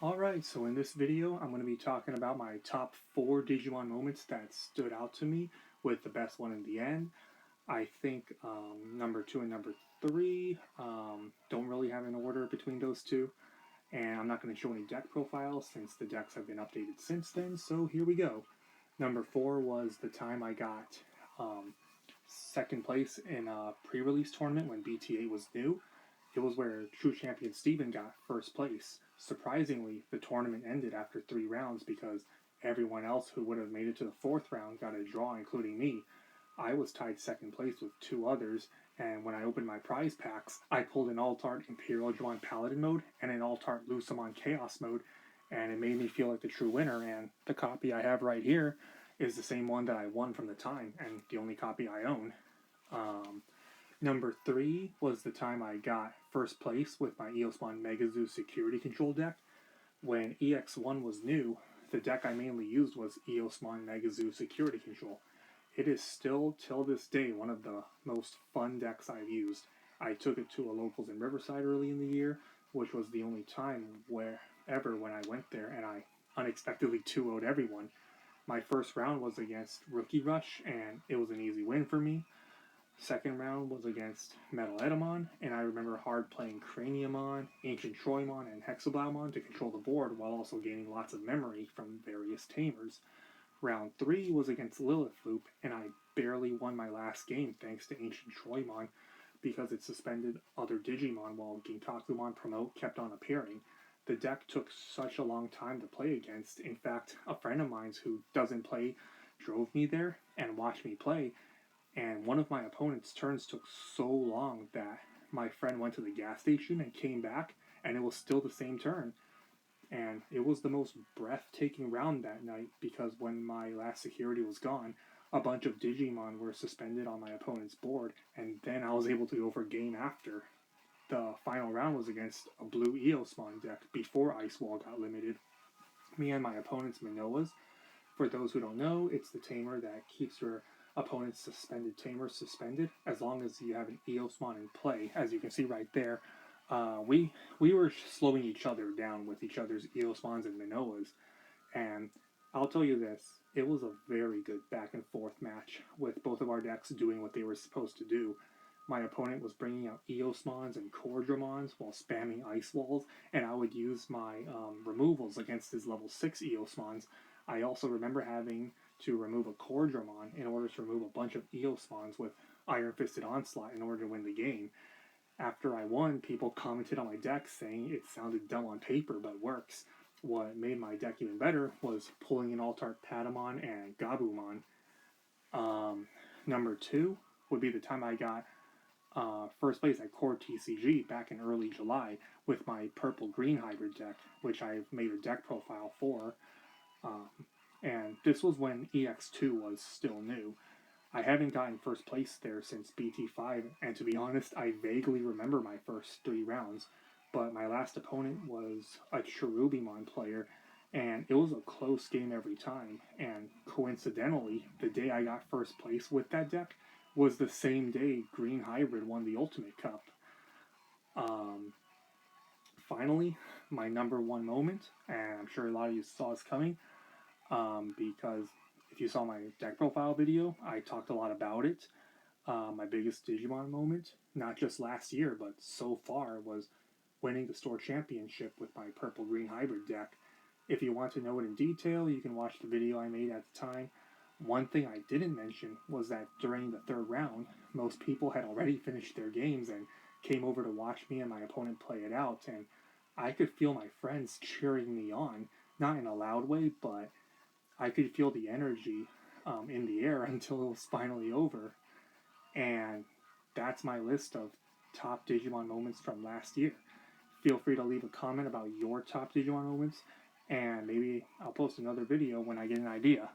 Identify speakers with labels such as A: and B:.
A: Alright, so in this video, I'm going to be talking about my top 4 Digimon moments that stood out to me, with the best one in the end. I think number 2 and number 3 don't really have an order between those two, and I'm not going to show any deck profiles since the decks have been updated since then, so here we go. Number 4 was the time I got second place in a pre-release tournament when BT8 was new. It was where true champion Steven got first place. Surprisingly, the tournament ended after 3 rounds because everyone else who would have made it to the 4th round got a draw, including me. I was tied second place with 2 others, and when I opened my prize packs, I pulled an Altart Imperial Dramon Paladin mode and an Altart Lucamon Chaos mode, and it made me feel like the true winner, and the copy I have right here is the same one that I won from the time, and the only copy I own. Number 3 was the time I got first place with my Eosmon Megazoo security control deck. When EX1 was new, the deck I mainly used was Eosmon Megazoo security control. It is still, till this day, one of the most fun decks I've used. I took it to a locals in Riverside early in the year, which was the only time when I went there, and I unexpectedly 2-0'd everyone. My first round was against Rookie Rush, and it was an easy win for me. Second round was against Metal Edamon, and I remember hard playing Craniumon, Ancient Troymon, and Hexablaumon to control the board while also gaining lots of memory from various tamers. Round 3 was against Lilith Loop, and I barely won my last game thanks to Ancient Troymon because it suspended other Digimon while Ginkakumon Promote kept on appearing. The deck took such a long time to play against. In fact, a friend of mine who doesn't play drove me there and watched me play, and one of my opponent's turns took so long that my friend went to the gas station and came back, and it was still the same turn. And it was the most breathtaking round that night because when my last security was gone, a bunch of Digimon were suspended on my opponent's board, and then I was able to go for game after. The final round was against a blue Eosmon deck before Ice Wall got limited. Me and my opponent's Minoas. For those who don't know, it's the tamer that keeps your opponent's suspended tamer suspended as long as you have an Eosmon in play. As you can see right there, we were slowing each other down with each other's Eosmons and Minoas, and I'll tell you this, it was a very good back and forth match with both of our decks doing what they were supposed to do. My opponent was bringing out Eosmons and Cordramons while spamming Ice Walls, and I would use my removals against his level 6 Eosmons. I also remember having to remove a Cordramon in order to remove a bunch of Eosmons with Iron Fisted Onslaught in order to win the game. After I won, people commented on my deck saying it sounded dumb on paper but works. What made my deck even better was pulling an Altart Patamon and Gabumon. Number 2 would be the time I got first place at Core TCG back in early July with my purple-green hybrid deck, which I've made a deck profile for. And this was when EX2 was still new. I haven't gotten first place there since BT5, and to be honest, I vaguely remember my first 3 rounds, but my last opponent was a Cherubimon player, and it was a close game every time, and coincidentally, the day I got first place with that deck was the same day Green Hybrid won the Ultimate Cup. Finally, my number 1 moment, and I'm sure a lot of you saw this coming, because if you saw my deck profile video, I talked a lot about it. My biggest Digimon moment, not just last year, but so far, was winning the store championship with my purple-green hybrid deck. If you want to know it in detail, you can watch the video I made at the time. One thing I didn't mention was that during the 3rd round, most people had already finished their games and came over to watch me and my opponent play it out, and I could feel my friends cheering me on, not in a loud way, but I could feel the energy in the air until it was finally over. And that's my list of top Digimon moments from last year. Feel free to leave a comment about your top Digimon moments, and maybe I'll post another video when I get an idea.